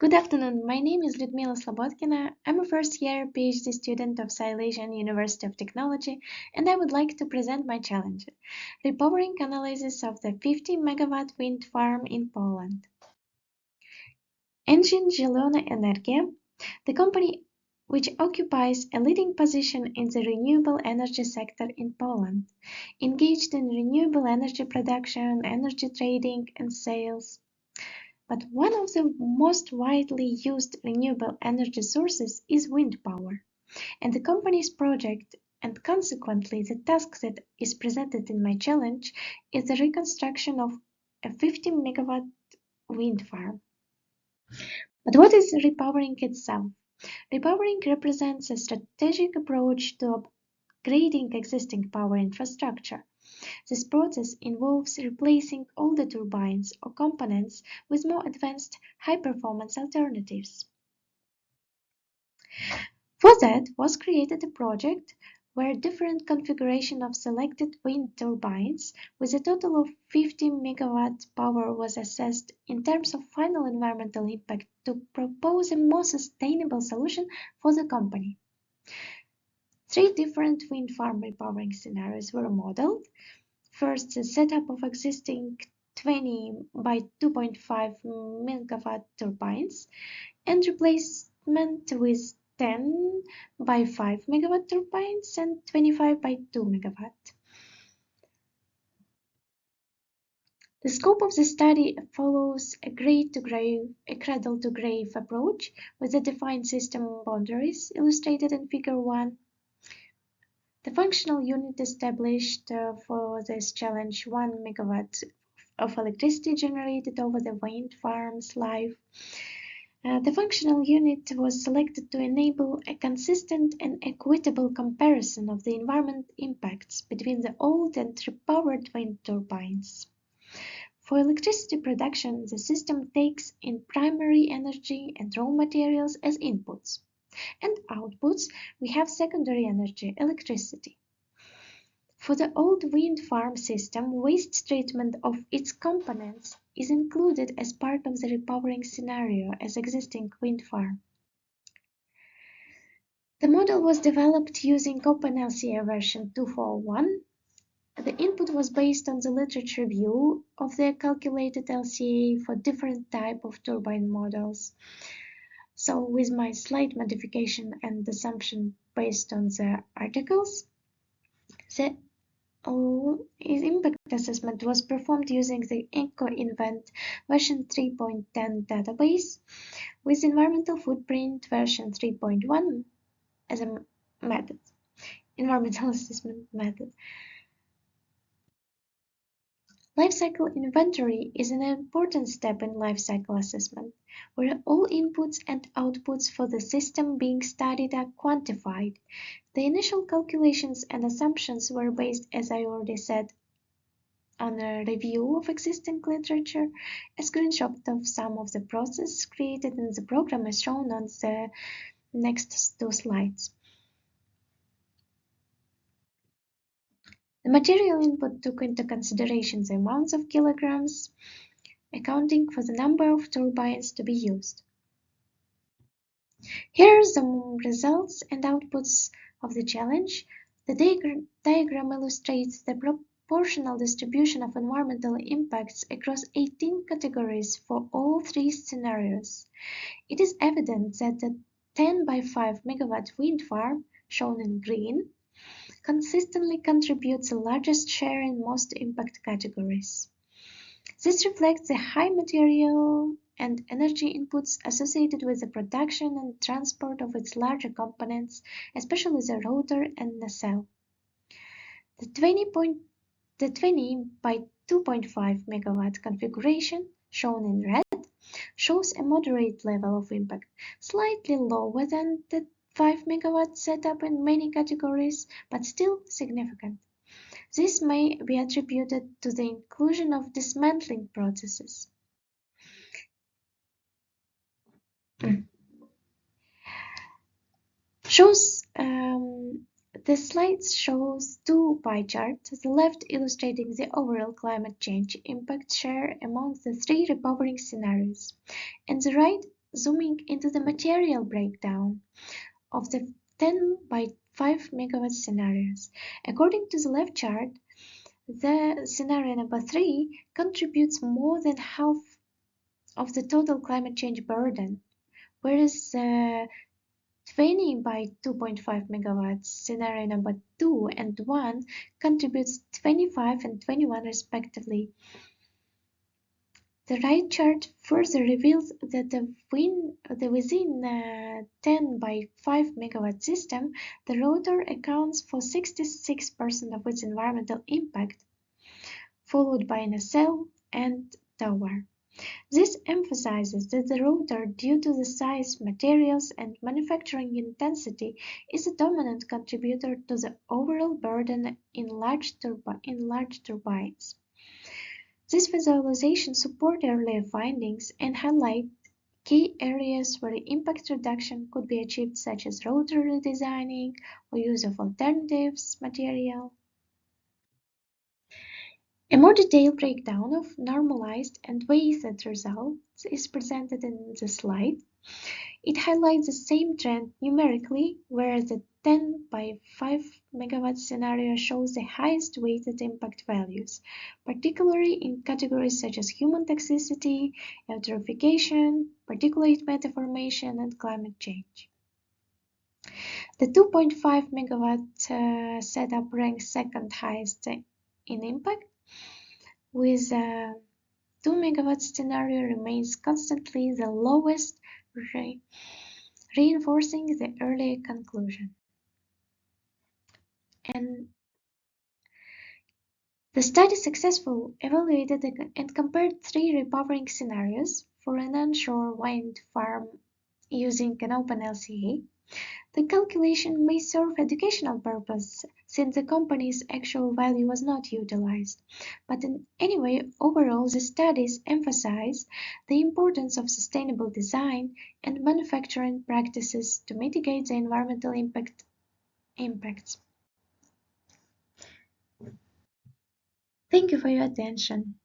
Good afternoon, my name is Lyudmila Slobodkina. I'm a first-year PhD student of Silesian University of Technology, and I would like to present my challenge, repowering analysis of the 50-megawatt wind farm in Poland. Engine Zielona Energia, the company which occupies a leading position in the renewable energy sector in Poland, engaged in renewable energy production, energy trading, and sales. But one of the most widely used renewable energy sources is wind power, and the company's project, and consequently the task that is presented in my challenge, is the reconstruction of a 50-megawatt wind farm. But what is repowering itself? Repowering represents a strategic approach to upgrading existing power infrastructure. This process involves replacing older turbines or components with more advanced high-performance alternatives. For that was created a project where different configuration of selected wind turbines with a total of 50 megawatt power was assessed in terms of final environmental impact to propose a more sustainable solution for the company. 3 different wind farm repowering scenarios were modeled. First, the setup of existing 20 by 2.5 megawatt turbines and replacement with 10 by 5 megawatt turbines and 25 by 2 megawatt. The scope of the study follows a cradle-to-grave approach with the defined system boundaries illustrated in Figure 1. The functional unit established for this challenge 1 megawatt of electricity generated over the wind farm's life. The functional unit was selected to enable a consistent and equitable comparison of the environmental impacts between the old and repowered wind turbines. For electricity production, the system takes in primary energy and raw materials as inputs, and outputs we have secondary energy, electricity. For the old wind farm system, waste treatment of its components is included as part of the repowering scenario as existing wind farm. The model was developed using OpenLCA version 2.4.1. The input was based on the literature review of the calculated LCA for different type of turbine models. So with my slight modification and assumption based on the articles, the impact assessment was performed using the EcoInvent version 3.10 database with environmental footprint version 3.1 as a method, environmental assessment method. Lifecycle inventory is an important step in lifecycle assessment, where all inputs and outputs for the system being studied are quantified. The initial calculations and assumptions were based, as I already said, on a review of existing literature. A screenshot of some of the process created in the program is shown on the next 2 slides. The material input took into consideration the amounts of kilograms, accounting for the number of turbines to be used. Here are some results and outputs of the challenge. The diagram illustrates the proportional distribution of environmental impacts across 18 categories for all 3 scenarios. It is evident that the 10 by 5 megawatt wind farm, shown in green, consistently contributes the largest share in most impact categories. This reflects the high material and energy inputs associated with the production and transport of its larger components, especially the rotor and nacelle. The 20 by 2.5 megawatt configuration, shown in red, shows a moderate level of impact, slightly lower than the 5 megawatt setup in many categories, but still significant. This may be attributed to the inclusion of dismantling processes. The slides shows 2 pie charts, the left illustrating the overall climate change impact share among the 3 repowering scenarios, and the right zooming into the material breakdown of the 10 by 5 megawatt scenarios. According to the left chart, the scenario number 3 contributes more than half of the total climate change burden, whereas 20 by 2.5 megawatts scenario number 2 and 1 contributes 25 and 21 respectively. The right chart further reveals that within 10 by 5 megawatt system, the rotor accounts for 66% of its environmental impact, followed by nacelle and tower. This emphasizes that the rotor, due to the size, materials, and manufacturing intensity, is a dominant contributor to the overall burden in large turbines. This visualization supports earlier findings and highlight key areas where impact reduction could be achieved, such as rotor redesigning or use of alternatives material. A more detailed breakdown of normalized and weighted results is presented in the slide. It highlights the same trend numerically, where the 10 by 5 megawatt scenario shows the highest weighted impact values, particularly in categories such as human toxicity, eutrophication, particulate matter formation, and climate change. The 2.5 megawatt setup ranks second highest in impact, with 2 megawatt scenario remains constantly the lowest, reinforcing the earlier conclusion. And the study successfully evaluated and compared 3 repowering scenarios for an onshore wind farm using an open LCA. The calculation may serve educational purpose since the company's actual value was not utilized. But in any way, overall, the studies emphasize the importance of sustainable design and manufacturing practices to mitigate the environmental impacts. Thank you for your attention.